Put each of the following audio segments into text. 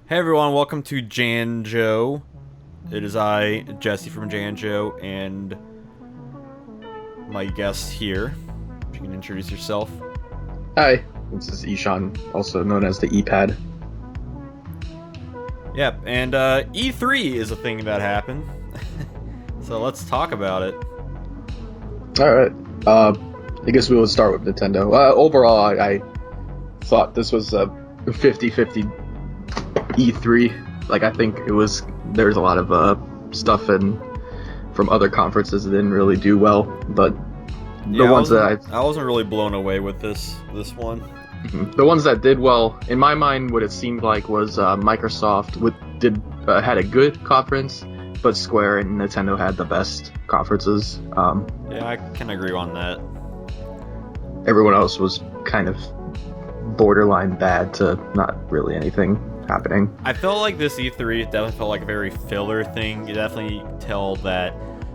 Hey everyone, welcome to Janjo. It is I, Jesse from Janjo, and my guest here. If you can introduce yourself. Hi, this is Ishan, also known as the Epad. Yep, and E3 is a thing that happened. So let's talk about it. Alright, I guess we will start with Nintendo. Overall, I thought this was a 50-50 E3. Like, I think there's a lot of stuff from other conferences that didn't really do well, but I wasn't really blown away with this one. The ones that did well, in my mind, what it seemed like was Microsoft had a good conference, but Square and Nintendo had the best conferences. Yeah, I can agree on that. Everyone else was kind of borderline bad to not really anything happening. I felt like this E3 definitely felt like a very filler thing. You definitely tell that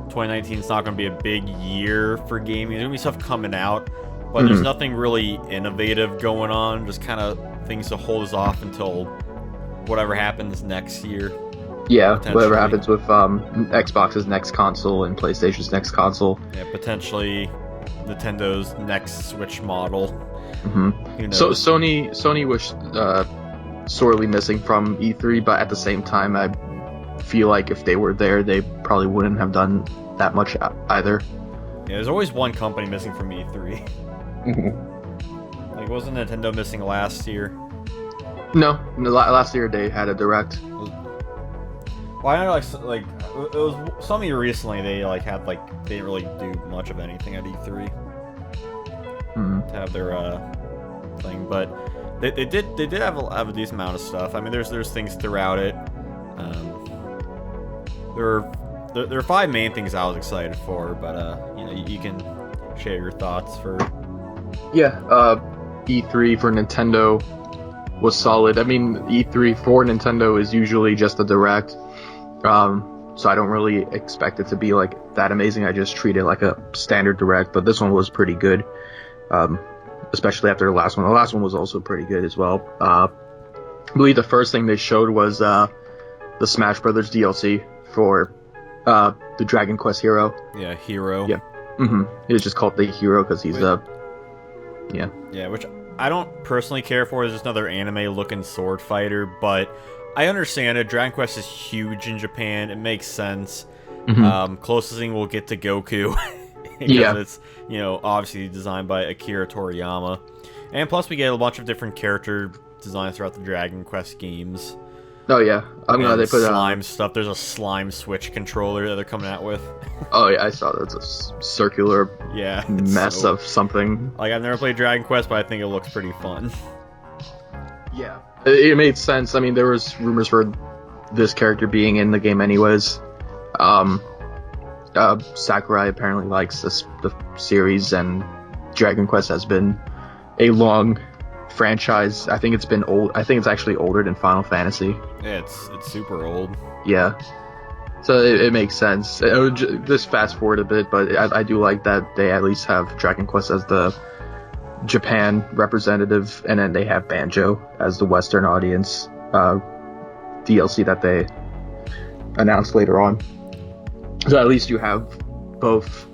2019 is not going to be a big year for gaming. There's going to be stuff coming out, but there's nothing really innovative going on. Just kind of things to hold us off until whatever happens next year. Yeah, whatever happens with Xbox's next console and PlayStation's next console. Yeah, potentially Nintendo's next Switch model. So Sony was sorely missing from E3, but at the same time, I feel like if they were there, they probably wouldn't have done that much either. Yeah, there's always one company missing from E3. Like, wasn't Nintendo missing last year? No, last year they had a direct. Well, I know, like it was some year recently they they didn't really do much of anything at E3 to have their thing, but they did have a decent amount of stuff. I mean, there's things throughout it. There are five main things I was excited for, but you can share your thoughts for. Yeah, E3 for Nintendo was solid. I mean, E3 for Nintendo is usually just a direct. So I don't really expect it to be like that amazing. I just treat it like a standard direct, but this one was pretty good. Especially after the last one. The last one was also pretty good as well. I believe the first thing they showed was the Smash Brothers DLC for the Dragon Quest hero. Yeah, hero. Yeah. He was just called the hero because he's yeah. Yeah, which I don't personally care for. It's just another anime-looking sword fighter, but I understand it. Dragon Quest is huge in Japan. It makes sense. Closest thing we'll get to Goku. Because it's, obviously designed by Akira Toriyama. And plus we get a bunch of different character designs throughout the Dragon Quest games. Oh yeah. They put slime stuff. There's a slime Switch controller that they're coming out with. Oh yeah, I saw that. It's a circular mess of something. Like, I've never played Dragon Quest, but I think it looks pretty fun. Yeah. It made sense. I mean, there was rumors for this character being in the game anyways. Sakurai apparently likes the series, and Dragon Quest has been a long franchise. I think it's been old. I think it's actually older than Final Fantasy. Yeah, it's super old. Yeah. So it makes sense. Just fast forward a bit, but I do like that they at least have Dragon Quest as the Japan representative, and then they have Banjo as the Western audience DLC that they announced later on. So at least you have both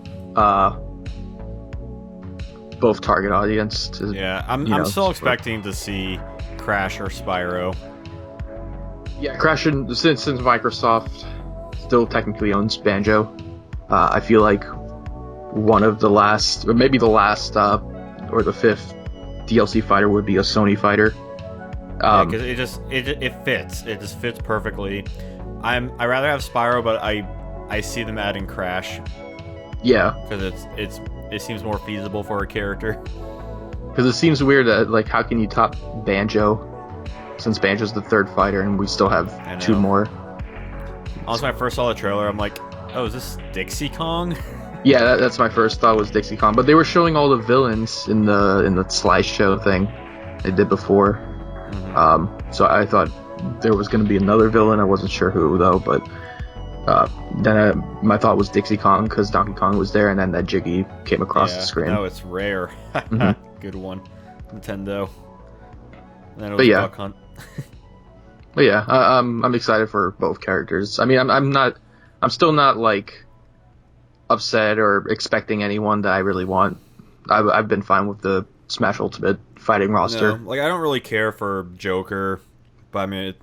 target audience. I'm still expecting to see Crash or Spyro. Yeah, Crash, since Microsoft still technically owns Banjo, I feel like one of the last, or maybe the last, or the fifth DLC fighter would be a Sony fighter. Because it fits. It just fits perfectly. I rather have Spyro, but I see them adding Crash. Yeah, because it seems more feasible for a character. Because it seems weird that, like, how can you top Banjo, since Banjo's the third fighter and we still have two more. Honestly, when I first saw the trailer, I'm like, oh, is this Dixie Kong? Yeah, that's my first thought, was Dixie Kong. But they were showing all the villains in the slideshow thing they did before. So I thought there was going to be another villain. I wasn't sure who, though, but then my thought was Dixie Kong because Donkey Kong was there, and then that Jiggy came across the screen. No, it's rare. Good one, Nintendo. And then it was Duck Hunt. But yeah, I'm excited for both characters. I mean, I'm still not like upset or expecting anyone that I really want. I've been fine with the Smash Ultimate fighting roster. No, like I don't really care for Joker, but I mean,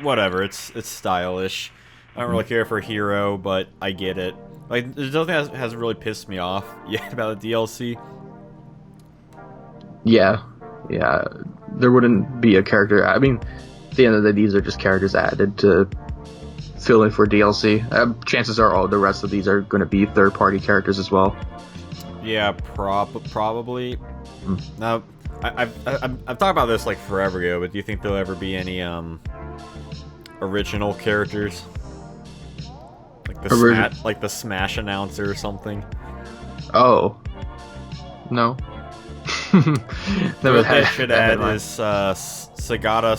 whatever. It's stylish. I don't really care for Hero, but I get it. Like, there's nothing that hasn't really pissed me off yet about the DLC. Yeah, there wouldn't be a character. I mean, at the end of the day, these are just characters added to fill in for DLC. Chances are all the rest of these are going to be third-party characters as well. Yeah, probably. Now, I've talked about this like forever ago, but do you think there'll ever be any original characters? Like the Smash announcer or something? Oh. No. What they should add is Sagata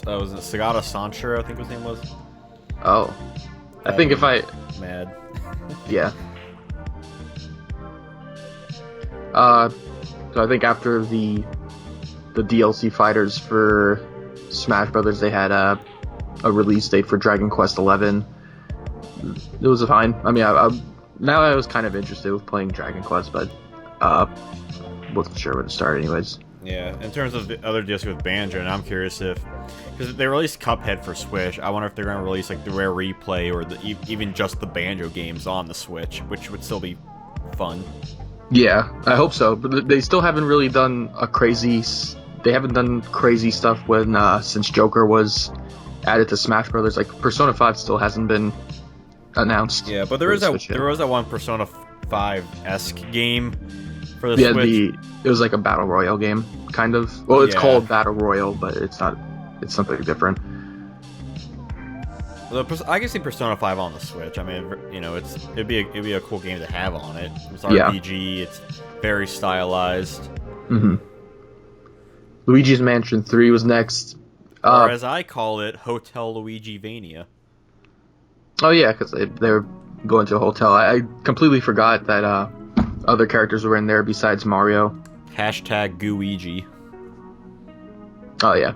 was it Sagata Sancho, I think his name was? Oh. I think if I... Mad. Yeah. So I think after the DLC fighters for Smash Brothers, they had a release date for Dragon Quest XI. It was fine. I mean, now I was kind of interested with playing Dragon Quest, but wasn't sure where to start anyways. Yeah, in terms of the other DLC with Banjo, and I'm curious if... Because they released Cuphead for Switch, I wonder if they're going to release like the Rare Replay or even just the Banjo games on the Switch, which would still be fun. Yeah, I hope so. But they still haven't really done They haven't done crazy stuff since Joker was added to Smash Brothers. Like Persona 5 still hasn't been announced. Yeah, but there was that one Persona 5-esque game for the Switch. It was like a battle royale game, kind of. Well, it's called Battle Royale, but it's not. It's something different. I can see Persona 5 on the Switch. I mean, it'd be a cool game to have on it. It's RPG. It's very stylized. Mm-hmm. Luigi's Mansion 3 was next. Or as I call it, Hotel Luigi Vania. Oh yeah, because they're going to a hotel. I completely forgot that other characters were in there besides Mario. Hashtag Gooigi. Oh yeah.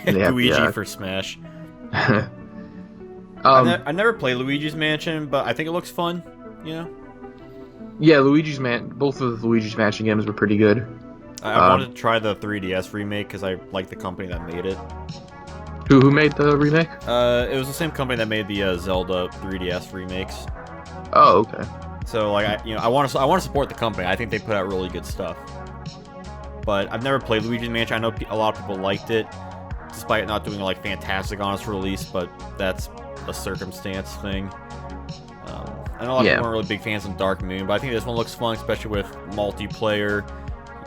Gooigi for Smash. I never played Luigi's Mansion, but I think it looks fun. Yeah, both of the Luigi's Mansion games were pretty good. I wanted to try the 3DS remake because I like the company that made it. Who made the remake? It was the same company that made the Zelda 3DS remakes. Oh, okay. So like I want to support the company. I think they put out really good stuff. But I've never played Luigi's Mansion. I know a lot of people liked it, despite it not doing like fantastic on its release. But that's a circumstance thing. I know a lot of people weren't really big fans of Dark Moon, but I think this one looks fun, especially with multiplayer.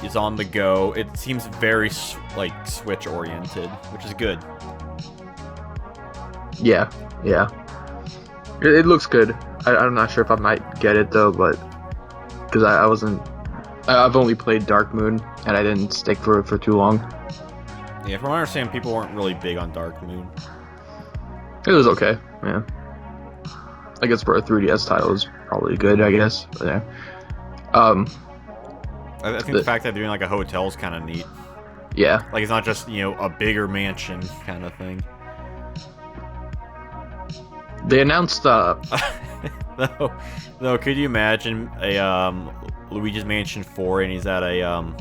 It's on the go. It seems very like Switch oriented, which is good. Yeah. It looks good. I'm not sure if I might get it though, but because I've only played Dark Moon and I didn't stick for it for too long. Yeah, from what I understand, people weren't really big on Dark Moon. It was okay. Yeah. I guess for a 3DS title is probably good. I guess. But yeah. I think the fact that they're doing like a hotel is kind of neat. Yeah. Like it's not just a bigger mansion kind of thing. They announced No, could you imagine a Luigi's Mansion 4 and he's at a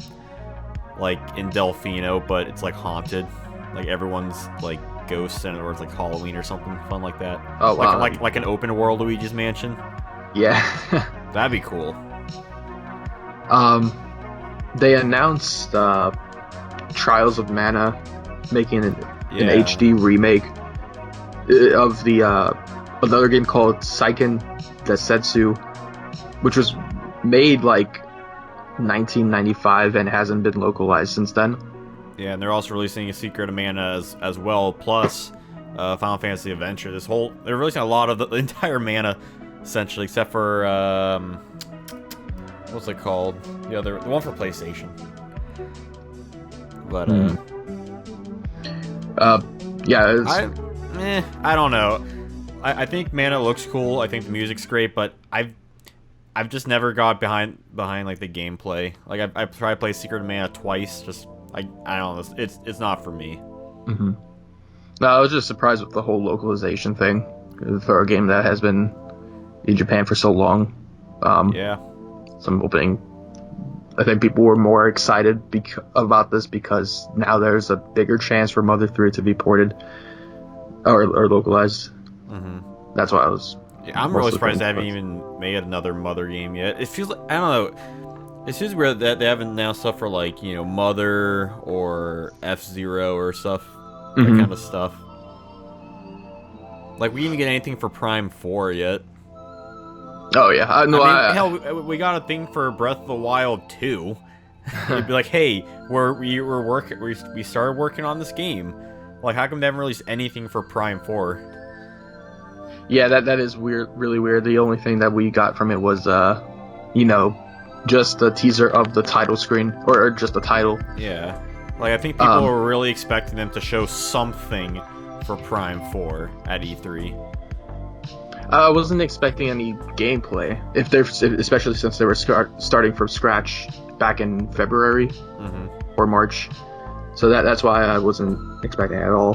like in Delfino, but it's like haunted, like everyone's like ghosts and or it's like Halloween or something fun like that. Oh wow! Like an open world Luigi's Mansion. Yeah, that'd be cool. They announced Trials of Mana making an HD remake of the another game called Seiken Densetsu, which was made like 1995 and hasn't been localized since then. Yeah, and they're also releasing a Secret of Mana as well, plus Final Fantasy Adventure. They're releasing a lot of the entire Mana, essentially, except for what's it called? The one for PlayStation. But yeah, I don't know. I think Mana looks cool. I think the music's great, but I've just never got behind like the gameplay. Like I've tried to play Secret of Mana twice. Just I don't know. It's not for me. Mm-hmm. No, I was just surprised with the whole localization thing for a game that has been in Japan for so long. Yeah. I think people were more excited about this because now there's a bigger chance for Mother 3 to be ported or localized. Mm-hmm. That's why I was. Yeah, I'm really surprised they haven't even made another Mother game yet. It feels like, I don't know. It feels weird that they haven't announced stuff for like, Mother or F-Zero or stuff. That kind of stuff. Like, we didn't get anything for Prime 4 yet. Oh, yeah. Hell, we got a thing for Breath of the Wild 2. It'd be like, hey, we started working on this game. Like, how come they haven't released anything for Prime 4? Yeah, that is weird, really weird. The only thing that we got from it was, just a teaser of the title screen, or just the title. Yeah. Like, I think people were really expecting them to show something for Prime 4 at E3. I wasn't expecting any gameplay, especially since they were starting from scratch back in February or March. So that's why I wasn't expecting it at all.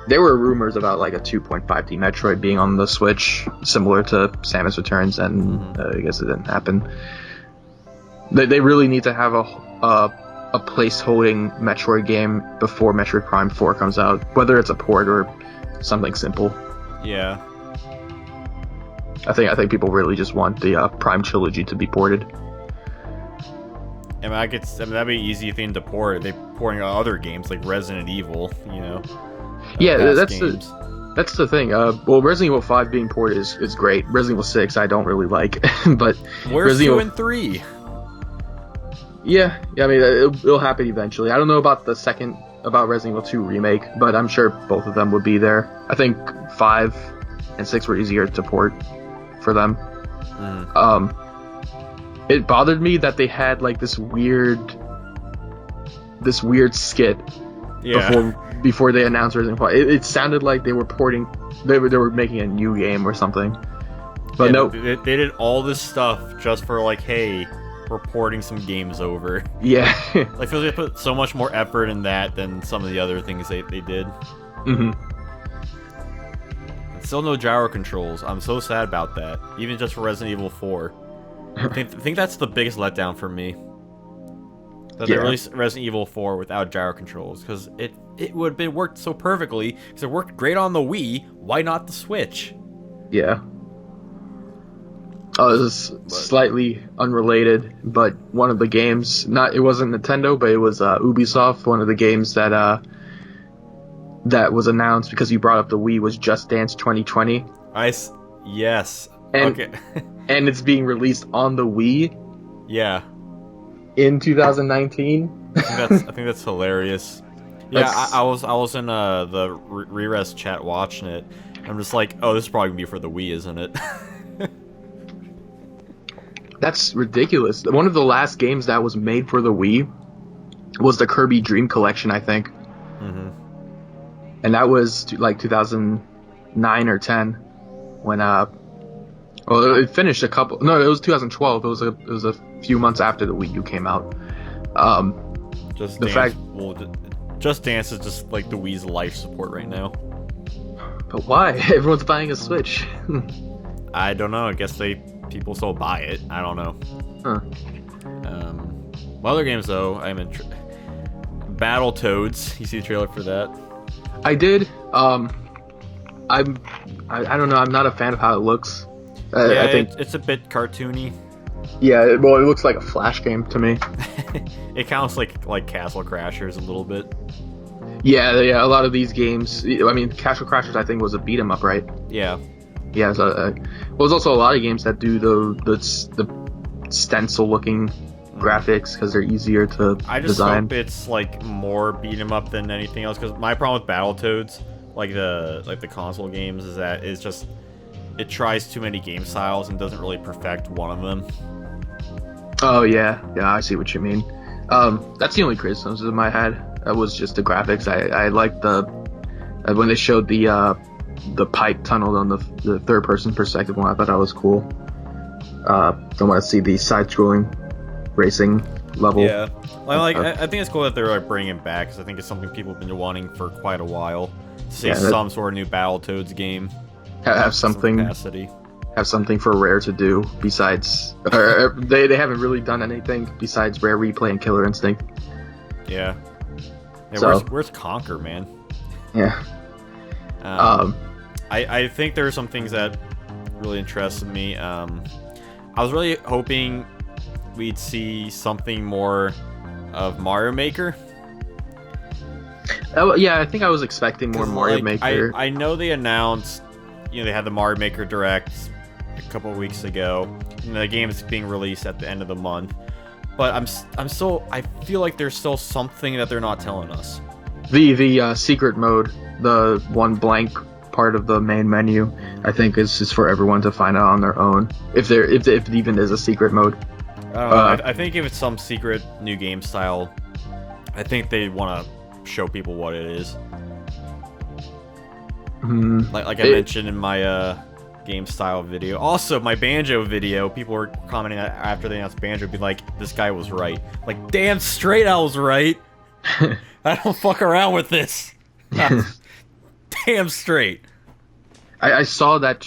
There were rumors about like a 2.5D Metroid being on the Switch, similar to Samus Returns, and I guess it didn't happen. They really need to have a place-holding Metroid game before Metroid Prime 4 comes out, whether it's a port or something simple. Yeah. I think people really just want the Prime trilogy to be ported. That'd be an easy thing to port. They're porting other games like Resident Evil, Yeah, that's the thing. Well, Resident Evil 5 being ported is great. Resident Evil 6 I don't really like, but where's 2 and 3? Yeah. I mean, it'll happen eventually. I don't know about about Resident Evil 2 remake, but I'm sure both of them would be there. I think 5 and 6 were easier to port for them. It bothered me that they had like this weird skit before they announced Resident Evil 5. It sounded like they were porting, they were making a new game or something. But no, they did all this stuff just for like, hey, we're porting some games over. Yeah. I feel like they put so much more effort in that than some of the other things they did. Still no gyro controls. I'm so sad about that. Even just for Resident Evil 4. I think that's the biggest letdown for me. That they released Resident Evil 4 without gyro controls, because it would have been worked so perfectly. Because it worked great on the Wii. Why not the Switch? Yeah. Oh, this is slightly unrelated, but one of the games, it wasn't Nintendo, but it was Ubisoft. One of the games that was announced because you brought up the Wii was Just Dance 2020. Yes. Okay. And it's being released on the Wii. Yeah. In 2019. I think that's hilarious. Yeah, I was in the Re-Res chat watching it. I'm just like, oh, this is probably gonna be for the Wii, isn't it? That's ridiculous. One of the last games that was made for the Wii was the Kirby Dream Collection, I think. And that was like 2009 or 10 when it finished it was 2012. It was a few months after the Wii U came out. Just Dance is just like the Wii's life support right now. But why? Everyone's buying a Switch. I don't know. I guess people still buy it. I don't know. Other games though, I'm in Battletoads. You see the trailer for that? I did. I don't know. I'm not a fan of how it looks. I think it's a bit cartoony. Yeah, well, it looks like a Flash game to me. It counts like Castle Crashers a little bit. Yeah. A lot of these games. I mean, Castle Crashers, I think, was a beat 'em up, right? Yeah. Yeah. So, there's also a lot of games that do the stencil-looking graphics because they're easier to design. I just hope it's like more beat 'em up than anything else. Because my problem with Battletoads, like the console games, is that it's just it tries too many game styles and doesn't really perfect one of them. Oh yeah, I see what you mean. That's the only criticism I had. That was just the graphics. I liked when they showed the pipe tunnel on the third person perspective one. I thought that was cool. Don't want to see the side scrolling racing level. Yeah, I think it's cool that they're like bringing it back, because I think it's something people have been wanting for quite a while. To see some sort of new Battletoads game. Have something. Some capacity. Have something for Rare to do besides. They haven't really done anything besides Rare Replay and Killer Instinct. Yeah. So, where's Conquer, man? Yeah. I think there are some things that really interested me. I was really hoping we'd see something more of Mario Maker. Oh, yeah, I think I was expecting more Mario Maker. I know they announced, they had the Mario Maker Direct a couple of weeks ago, and the game is being released at the end of the month. But I feel like there's still something that they're not telling us. The secret mode, the one blank part of the main menu, I think is just for everyone to find out on their own. If it even is a secret mode. I don't know. I think if it's some secret new game style, I think they want to show people what it is. Like I mentioned in my game style video. Also, my Banjo video, people were commenting after they announced Banjo, be like, this guy was right. Like, damn straight I was right. I don't fuck around with this. Damn straight. I saw that,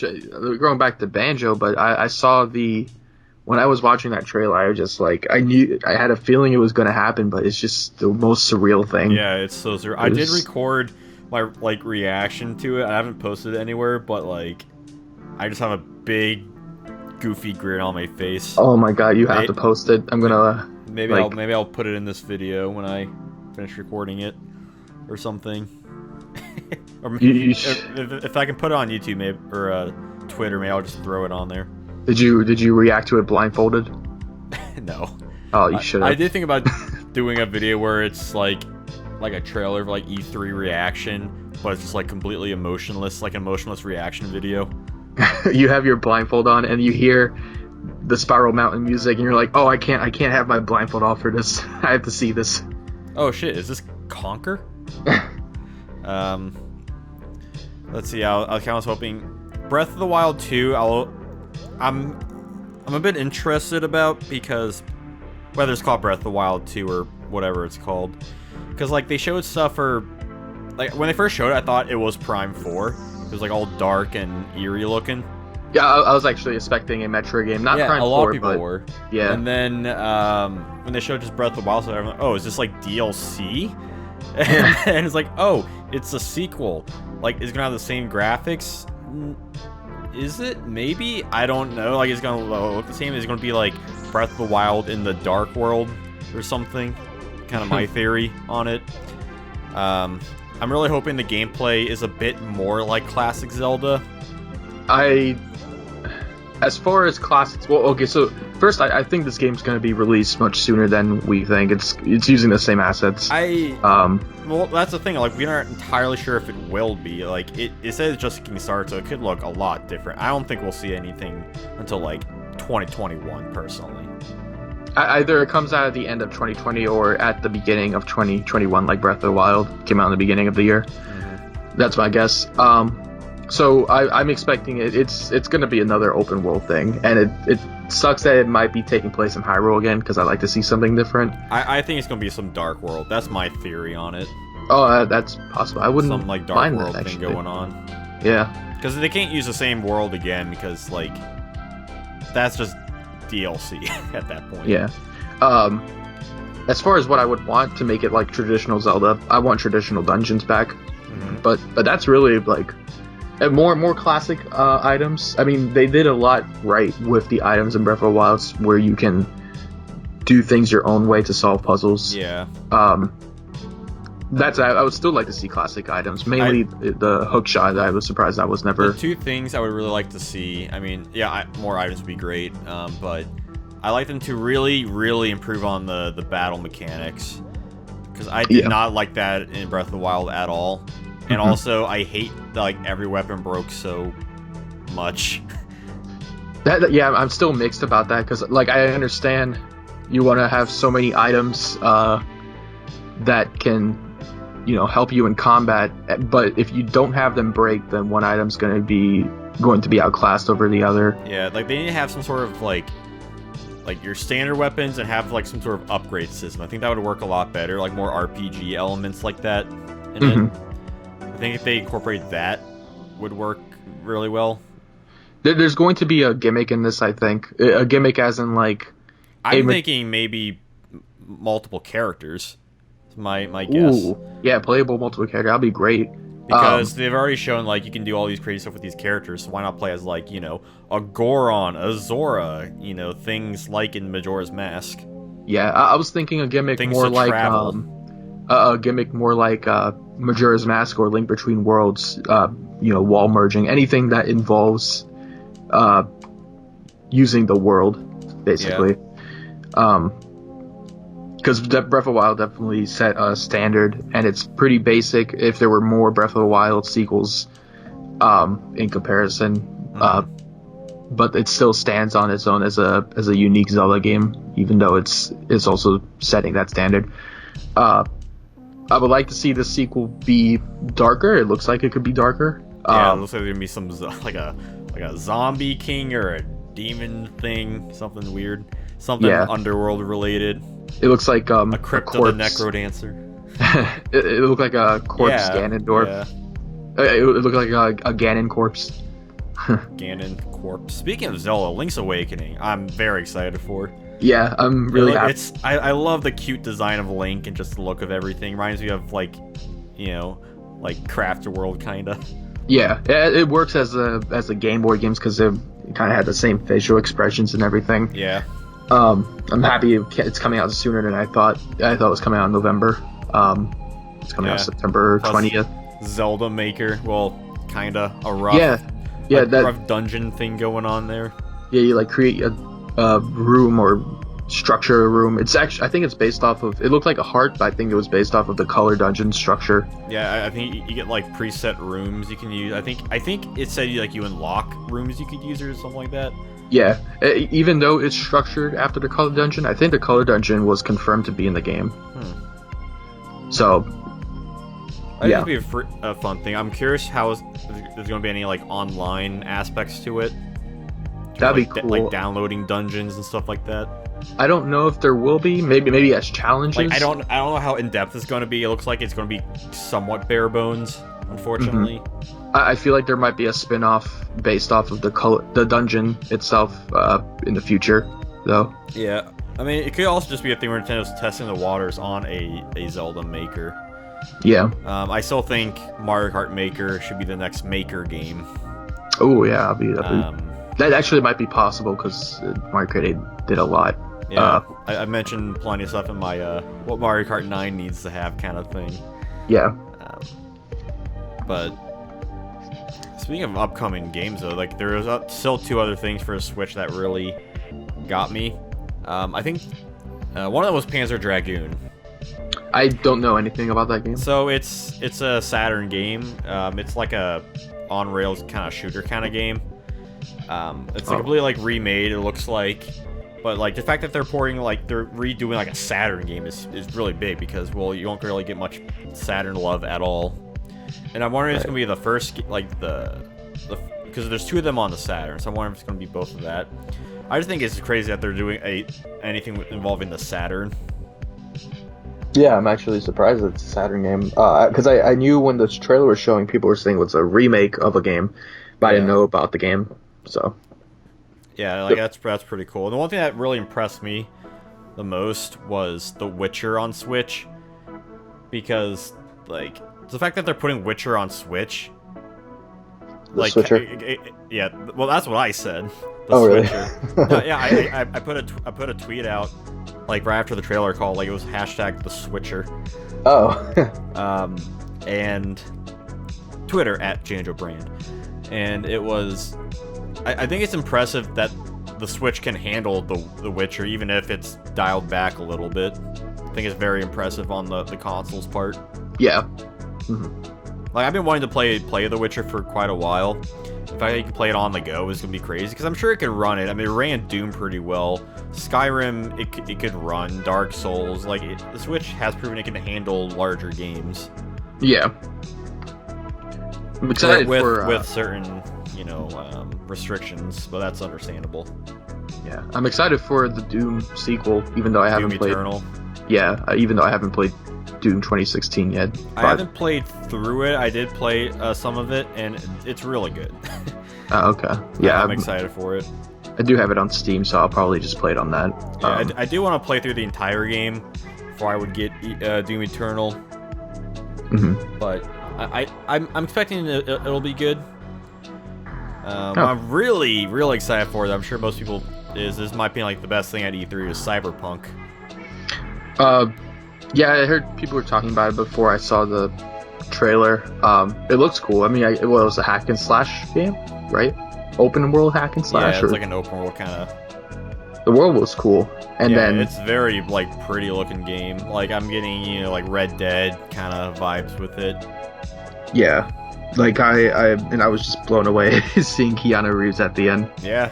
going back to Banjo, but I saw when I was watching that trailer, I was just like, I had a feeling it was going to happen, but it's just the most surreal thing. Yeah, it's so surreal. I did record my, reaction to it. I haven't posted it anywhere, but, I just have a big, goofy grin on my face. Oh my god, you have to post it. I'm gonna... Maybe I'll put it in this video when I finish recording it, or something. Or if I can put it on YouTube, maybe, or Twitter, maybe I'll just throw it on there. Did you react to it blindfolded? No. Oh, you should have. I did think about doing a video where it's like a trailer for E3 reaction, but it's just completely emotionless, an emotionless reaction video. You have your blindfold on and you hear the Spiral Mountain music and you're like, oh, I can't have my blindfold off for this. I have to see this. Oh shit, is this Conquer? Let's see, I was hoping Breath of the Wild 2, I'm a bit interested about, because whether it's called Breath of the Wild 2 or whatever it's called, because they showed stuff for when they first showed it, I thought it was Prime 4. It was all dark and eerie looking. Yeah, I was actually expecting a Metro game, not Prime 4. Yeah, a lot of people were. Yeah. And then when they showed just Breath of the Wild, so everyone, oh, is this DLC? And it's oh, it's a sequel. Is it gonna have the same graphics? Is it? Maybe? I don't know. It's gonna look the same. Is it gonna be Breath of the Wild in the Dark World or something? Kind of my theory on it. I'm really hoping the gameplay is a bit more like classic Zelda. As far as classics, well, okay, so first, I think this game's going to be released much sooner than we think. It's using the same assets. Well, that's the thing. We aren't entirely sure if it will be. It says it's just getting started, so it could look a lot different. I don't think we'll see anything until 2021, personally. Either it comes out at the end of 2020 or at the beginning of 2021, like Breath of the Wild came out in the beginning of the year. Mm-hmm. That's my guess. So I'm expecting it's going to be another open world thing, and it sucks that it might be taking place in Hyrule again, because I like to see something different. I think it's going to be some Dark World. That's my theory on it. Oh, that's possible. I wouldn't some Dark mind World that, thing going on. Yeah, because they can't use the same world again, because that's just DLC at that point. Yeah. As far as what I would want to make it like traditional Zelda, I want traditional dungeons back. Mm-hmm. But that's really more classic items. I mean, they did a lot right with the items in Breath of the Wild, where you can do things your own way to solve puzzles. Yeah. I would still like to see classic items. Mainly the hook shot. I was surprised that was never. The two things I would really like to see. I mean, yeah, more items would be great. But I like them to really, really improve on the battle mechanics, because I did not like that in Breath of the Wild at all. And also, I hate every weapon broke so much. I'm still mixed about that, because I understand you want to have so many items that can help you in combat, but if you don't have them break, then one item's going to be outclassed over the other. Yeah, they need to have some sort of like your standard weapons and have like some sort of upgrade system. I think that would work a lot better, like more RPG elements like that in it. I think if they incorporate that, would work really well. There's going to be a gimmick in this, I think. A gimmick as in, like... I'm thinking maybe multiple characters. My guess. Ooh, yeah, playable multiple character. That'd be great. Because they've already shown, like, you can do all these crazy stuff with these characters, so why not play as, like, you know, a Goron, a Zora, you know, things like in Majora's Mask. Yeah, I was thinking a gimmick more like... a gimmick more like Majora's Mask or Link Between Worlds, you know, wall merging. Anything that involves using the world, basically. Because Breath of the Wild definitely set a standard, and it's pretty basic. If there were more Breath of the Wild sequels in comparison, but it still stands on its own as a unique Zelda game, even though it's also setting that standard. I would like to see the sequel be darker. It looks like it could be darker. Yeah, it looks like there's gonna be some like a zombie king or a demon thing, something weird, something underworld related. It looks like a crypt of the Necrodancer. it looked like a corpse Ganondorf. Yeah. It looked like a Ganon corpse. Ganon corpse. Speaking of Zelda, Link's Awakening, I'm very excited for. Yeah, I'm really happy. I love the cute design of Link and just the look of everything. Reminds me of, like, you know, like Craft World kind of. Yeah, it works as a Game Boy games because they kind of had the same facial expressions and everything. Yeah. I'm happy it's coming out sooner than I thought. I thought it was coming out in November. It's coming out September 20th. Zelda Maker, well, kinda a rough, rough dungeon thing going on there. Yeah, you like create a room or structure a room. It's actually, I think it's based off of. It looked like a heart, but I think it was based off of the color dungeon structure. Yeah, I think you get like preset rooms you can use. I think it said you unlock rooms you could use or something like that. Yeah, even though it's structured after the color dungeon, I think the color dungeon was confirmed to be in the game. So, I think it'd be a fun thing. I'm curious how there's going to be any like online aspects to it. That'd be cool. Like downloading dungeons and stuff like that. I don't know if there will be. Maybe as challenges. Like I don't know how in depth it's going to be. It looks like it's going to be somewhat bare bones, unfortunately. I feel like there might be a spin-off based off of the dungeon itself in the future, though. Yeah, I mean, it could also just be a thing where Nintendo's testing the waters on a Zelda Maker. Yeah. I still think Mario Kart Maker should be the next Maker game. Oh yeah, that actually might be possible because Mario Kart 8 did a lot. Yeah, I mentioned plenty of stuff in my what Mario Kart 9 needs to have kind of thing. Yeah. But speaking of upcoming games, though, like there was still two other things for a Switch that really got me. I think one of them was Panzer Dragoon. I don't know anything about that game. So it's a Saturn game. It's like a on rails kind of shooter kind of game. It's completely like remade. It looks like, but like the fact that they're redoing like a Saturn game is really big because you won't really get much Saturn love at all. And I'm wondering if it's gonna be the first because there's two of them on the Saturn, so I'm wondering if it's gonna be both of that. I just think it's crazy that they're doing anything involving the Saturn. Yeah, I'm actually surprised it's a Saturn game. Because I knew when the trailer was showing, people were saying it was a remake of a game, but I didn't know about the game. So. Yeah, like that's pretty cool. The one thing that really impressed me the most was The Witcher on Switch, because like the fact that they're putting Witcher on Switch. The Switcher? Yeah, well, that's what I said. Switcher. Really? Yeah, I put a tweet out like right after the trailer call, like it was hashtag the Switcher. Oh. And Twitter at Janjo Brand, and it was. I think it's impressive that the Switch can handle the Witcher, even if it's dialed back a little bit. I think it's very impressive on the console's part. Yeah. Like, I've been wanting to play The Witcher for quite a while. If I could play it on the go, it's gonna be crazy, because I'm sure it could run it. I mean, it ran Doom pretty well. Skyrim, it could run. Dark Souls, like, the Switch has proven it can handle larger games. Yeah. I'm excited with certain, restrictions, but that's understandable. Yeah, I'm excited for the Doom sequel, even though I haven't Doom played. Eternal. Yeah, even though I haven't played Doom 2016 yet. I haven't played through it. I did play some of it, and it's really good. Okay. Yeah, I'm excited for it. I do have it on Steam, so I'll probably just play it on that. Yeah, I do want to play through the entire game before I would get Doom Eternal. Mm-hmm. But I'm expecting it'll be good. I'm really, really excited for it. I'm sure most people is. This might be like the best thing at E3 is Cyberpunk. Yeah, I heard people were talking about it before I saw the trailer. It looks cool. I mean, it was a hack and slash game, right? Open world hack and slash. Yeah, it's like an open world kind of. The world was cool, and then it's very like pretty looking game. Like I'm getting like Red Dead kind of vibes with it. Yeah, like I was just blown away seeing Keanu Reeves at the end. Yeah,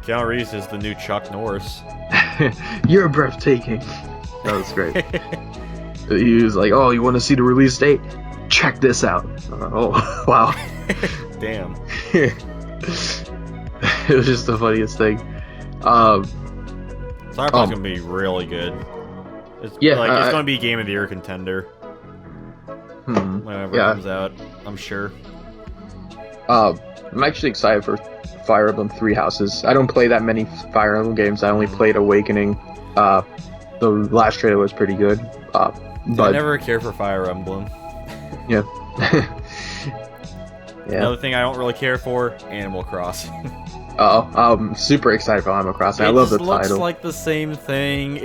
Keanu Reeves is the new Chuck Norris. You're breathtaking. That was great. He was like, "Oh, you want to see the release date? Check this out." Oh, wow. Damn. It was just the funniest thing. Cyberpunk's gonna be really good. It's gonna be Game of the Year contender. Whenever it comes out, I'm sure. I'm actually excited for Fire Emblem 3 Houses. I don't play that many Fire Emblem games. I only played Awakening. The last trailer was pretty good. But I never care for Fire Emblem. Yeah. Yeah. Another thing I don't really care for, Animal Crossing. I'm super excited for Animal Crossing. I love the title. It looks like the same thing.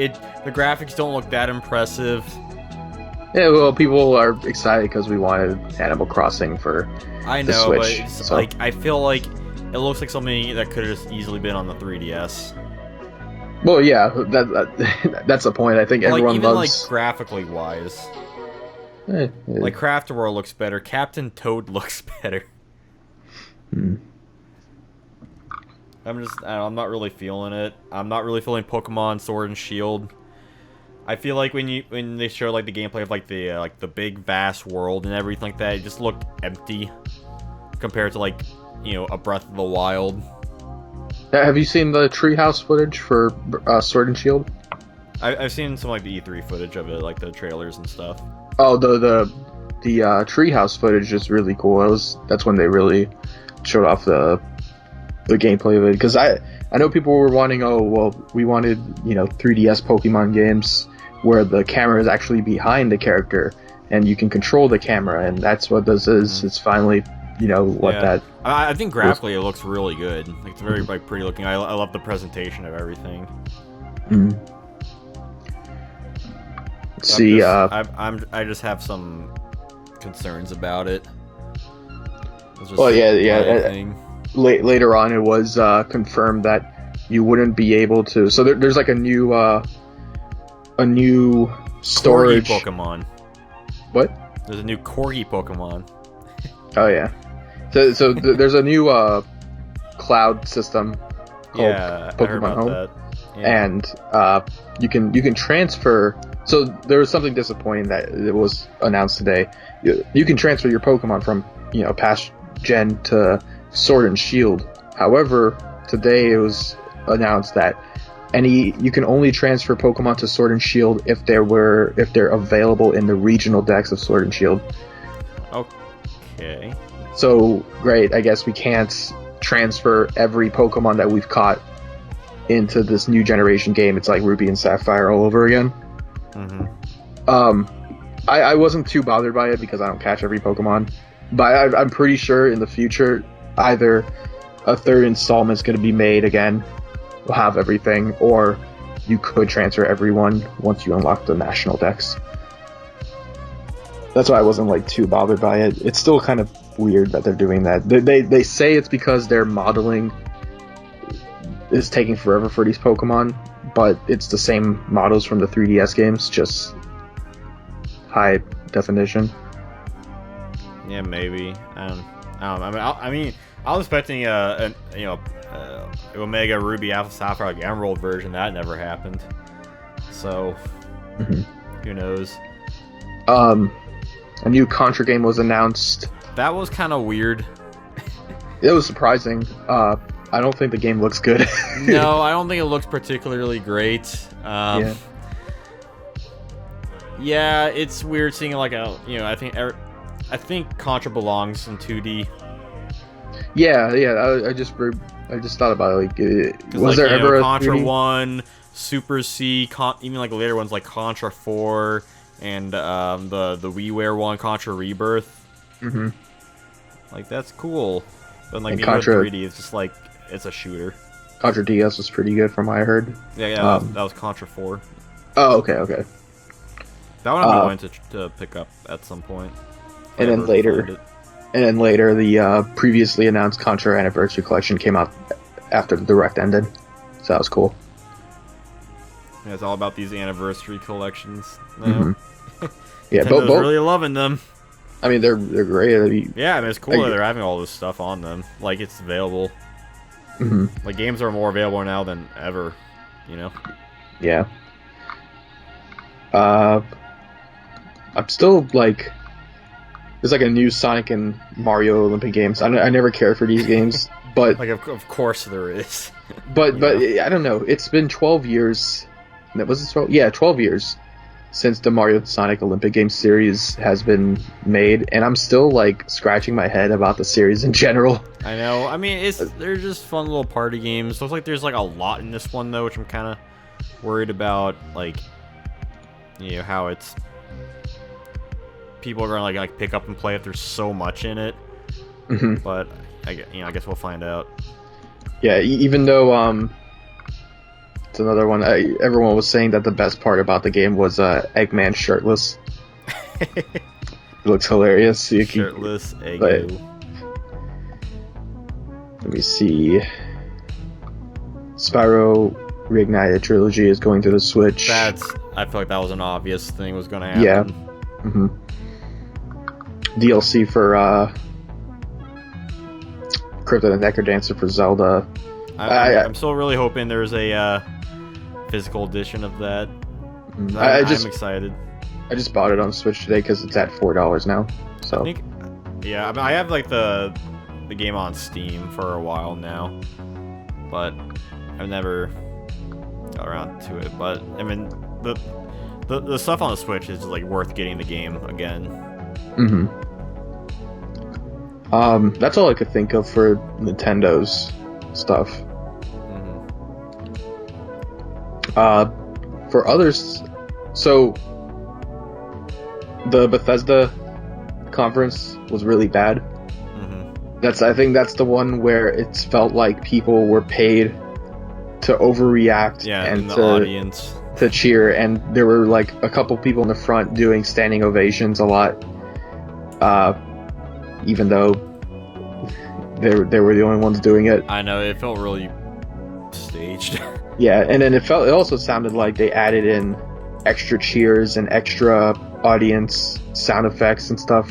The graphics don't look that impressive. Yeah, well, people are excited because we wanted Animal Crossing for the Switch. But it's like I feel like it looks like something that could have just easily been on the 3DS. Well, yeah, that's the point. I think everyone loves. Like graphically wise. Like Craft World looks better. Captain Toad looks better. I'm not really feeling it. I'm not really feeling Pokemon Sword and Shield. I feel like when they show like the gameplay of like the big vast world and everything like that, it just looked empty compared to like a Breath of the Wild. Have you seen the treehouse footage for Sword and Shield? I've seen some like the E3 footage of it, like the trailers and stuff. Oh, the treehouse footage is really cool. That's when they really showed off the gameplay of it. Because I know people were wanting, we wanted 3DS Pokemon games where the camera is actually behind the character and you can control the camera, and that's what this is. It's finally that. I think graphically it looks really good. Like, it's very like pretty looking. I love the presentation of everything. See, I just have some concerns about it. Later on, it was confirmed that you wouldn't be able to. So there's like a new storage Corgi Pokemon. What? There's a new Corgi Pokemon. Oh yeah. So there's a new cloud system called Pokemon Home, that. Yeah. And you can transfer. So there was something disappointing that it was announced today. You can transfer your Pokemon from past gen to Sword and Shield. However, today it was announced that you can only transfer Pokemon to Sword and Shield if they're available in the regional decks of Sword and Shield. Okay. So great, I guess we can't transfer every Pokemon that we've caught into this new generation game. It's like Ruby and Sapphire all over again. I wasn't too bothered by it because I don't catch every Pokemon, but I'm pretty sure in the future either a third installment is going to be made again. We'll have everything, or you could transfer everyone once you unlock the national decks. That's why I wasn't like too bothered by it. It's still kind of weird that they're doing that. They say it's because their modeling is taking forever for these Pokemon, but it's the same models from the 3DS games, just high definition. Yeah, maybe. I mean, I was expecting Omega Ruby Alpha Sapphire like Emerald version. That never happened. So who knows? A new Contra game was announced. That was kind of weird. It was surprising. I don't think the game looks good. No, I don't think it looks particularly great. Yeah. Yeah, it's weird seeing like a, you know, I think Contra belongs in 2D. Yeah. I just thought about it. Like, was there ever a Contra 3D? 1, Super C, even like later ones like Contra 4, and the WiiWare one, Contra Rebirth. Mm-hmm. Like, that's cool. But like And the Contra 3D, it's just like it's a shooter. Contra DS was pretty good from what I heard. Yeah, that was Contra 4. Oh, okay. That one I'm going to pick up at some point. And then later, the previously announced Contra Anniversary Collection came out after the Direct ended, so that was cool. Yeah, it's all about these anniversary collections. Mm-hmm. Yeah, Nintendo's both really loving them. I mean, they're great. Yeah, I mean, it's cool that they're having all this stuff on them. Like, it's available. Mm-hmm. Like, games are more available now than ever, you know? Yeah. I'm still, like... There's, like, a new Sonic and Mario Olympic Games. I never cared for these games, but... Like, of course there is. But I don't know. It's been 12 years... Was it 12? Yeah, 12 years since the Mario Sonic Olympic Games series has been made, and I'm still, like, scratching my head about the series in general. I know. I mean, they're just fun little party games. Looks like there's, like, a lot in this one, though, which I'm kind of worried about, like, you know, how it's... People are going to, like, pick up and play if there's so much in it. Mm-hmm. But, I guess we'll find out. Yeah, even though, it's another one. Everyone was saying that the best part about the game was Eggman shirtless. It looks hilarious. Shirtless Eggo. Let me see. Spyro Reignited Trilogy is going to the Switch. I feel like that was an obvious thing was going to happen. Yeah. Mm-hmm. DLC for Crypt of the Necrodancer for Zelda. I'm still really hoping there's a physical edition of that. I'm excited. I just bought it on Switch today because it's at $4 now. So I mean, I have like the game on Steam for a while now, but I've never got around to it. But I mean, the stuff on the Switch is like worth getting the game again. Mm-hmm. That's all I could think of for Nintendo's stuff. For others, so the Bethesda conference was really bad. Mm-hmm. I think that's the one where it's felt like people were paid to overreact and the audience to cheer, and there were like a couple people in the front doing standing ovations a lot, even though they were the only ones doing it. I know, it felt really staged. Yeah, and then it also sounded like they added in extra cheers and extra audience sound effects and stuff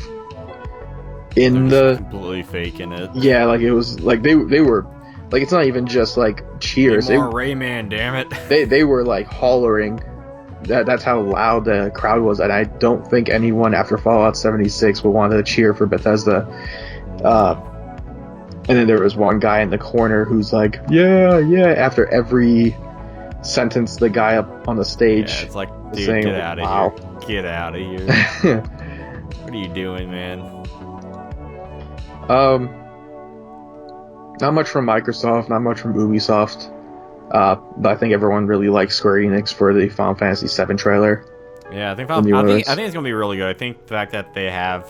completely faking it. Yeah, like it was like they were like, it's not even just like cheers. More Rayman, damn it. They were like hollering. That's how loud the crowd was, and I don't think anyone after Fallout 76 would want to cheer for Bethesda. And then there was one guy in the corner who's like, yeah, after every sentence the guy up on the stage. Yeah, it's like, dude, saying, get out of here. Get out of here. What are you doing, man? Not much from Microsoft, not much from Ubisoft. But I think everyone really likes Square Enix for the Final Fantasy VII trailer. Yeah, I think it's going to be really good. I think the fact that they have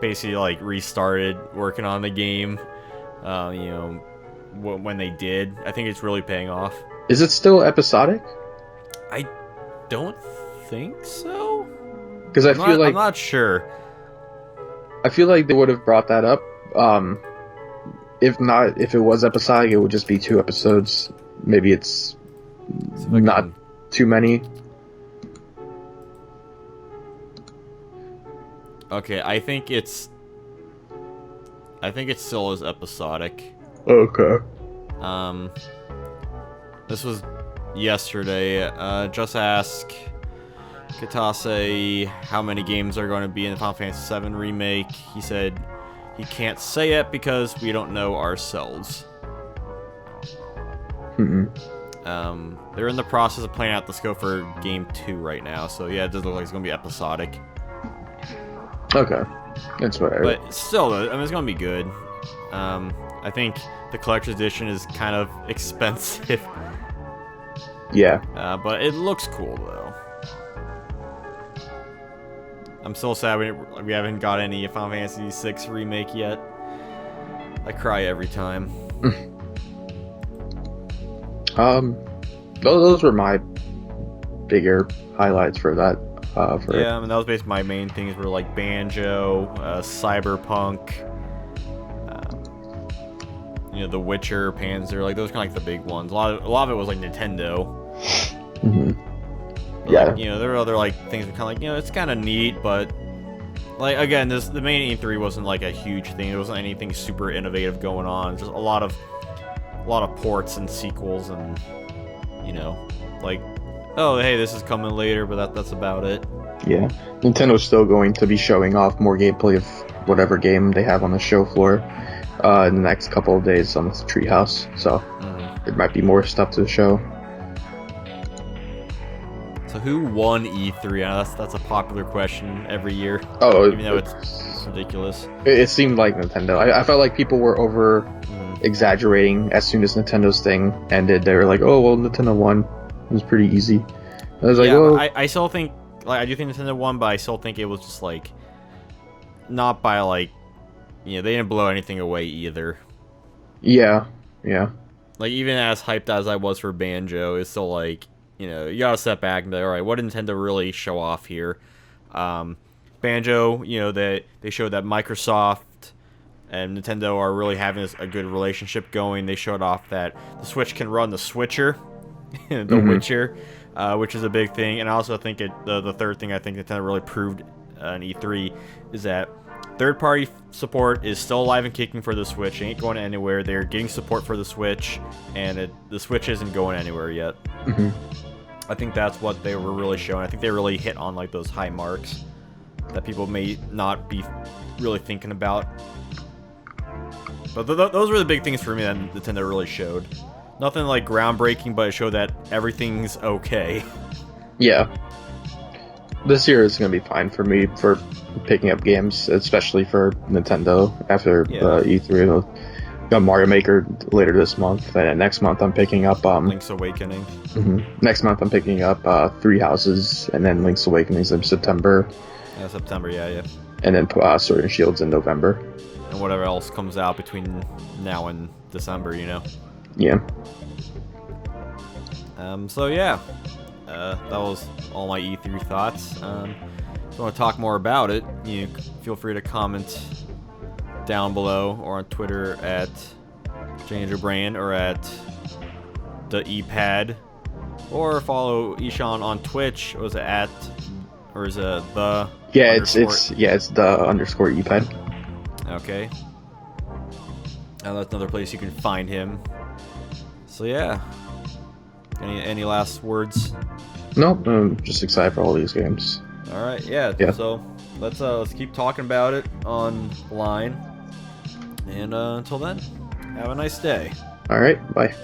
basically like restarted working on the game, you know, when they did, I think it's really paying off. Is it still episodic? I don't think so. Because I'm not sure. I feel like they would have brought that up. If it was episodic, it would just be 2 episodes. Maybe it's not too many. Okay, I think it still is episodic. Okay. This was yesterday. Just ask Katase how many games are going to be in the Final Fantasy VII remake. He said he can't say it because we don't know ourselves. They're in the process of planning out the scope for Game 2 right now, so yeah, it does look like it's going to be episodic. Okay. That's what But still, I mean, it's going to be good. I think the collector's edition is kind of expensive. Yeah. But it looks cool, though. I'm still sad we haven't got any Final Fantasy VI Remake yet. I cry every time. Those were my bigger highlights for that. Yeah, I mean, that was basically my main things were like Banjo, Cyberpunk, The Witcher, Panzer, like those kind of like the big ones. A lot of it was like Nintendo. But, yeah. Like, there were other like things that kind of like it's kind of neat, but like again, the main E3 wasn't like a huge thing. It wasn't anything super innovative going on. Just a lot of ports and sequels and like, oh hey, this is coming later, but that's about it. Yeah, Nintendo's still going to be showing off more gameplay of whatever game they have on the show floor in the next couple of days on the Treehouse. So there might be more stuff to show. So who won E3? That's a popular question every year. Oh, even though it's ridiculous. It seemed like Nintendo. I felt like people were over exaggerating as soon as Nintendo's thing ended. They were like, "Oh well, Nintendo won. It was pretty easy." I was like, "Oh." I still think I do think Nintendo won, but I still think it was just like not by like they didn't blow anything away either. Yeah. Like even as hyped as I was for Banjo, it's still like you gotta step back and be like, all right, what did Nintendo really show off here? Banjo, they showed that Microsoft and Nintendo are really having a good relationship going. They showed off that the Switch can run the Switcher, the Witcher, which is a big thing. And I also think the third thing I think Nintendo really proved on E3 is that third-party support is still alive and kicking for the Switch. It ain't going anywhere. They're getting support for the Switch, and the Switch isn't going anywhere yet. I think that's what they were really showing. I think they really hit on like those high marks that people may not be really thinking about. But those were the big things for me that Nintendo really showed. Nothing like groundbreaking, but it showed that everything's okay. Yeah. This year is going to be fine for me for picking up games, especially for Nintendo after E3. We'll got Mario Maker later this month, and next month I'm picking up Link's Awakening. Next month I'm picking up Three Houses, and then Link's Awakening's in September. Yeah, September, yeah. And then Sword and Shield's in November. And whatever else comes out between now and December, Yeah. So yeah, that was all my E3 thoughts. If you want to talk more about it, feel free to comment down below or on Twitter at Janjo Brand or at the Epad, or follow Ishan on Twitch. Was it at, or is it the? Yeah, it's the _Epad. Okay. And that's another place you can find him. So yeah. Any last words? Nope, I'm just excited for all these games. All right, yeah. So let's keep talking about it online. And until then, have a nice day. All right, bye.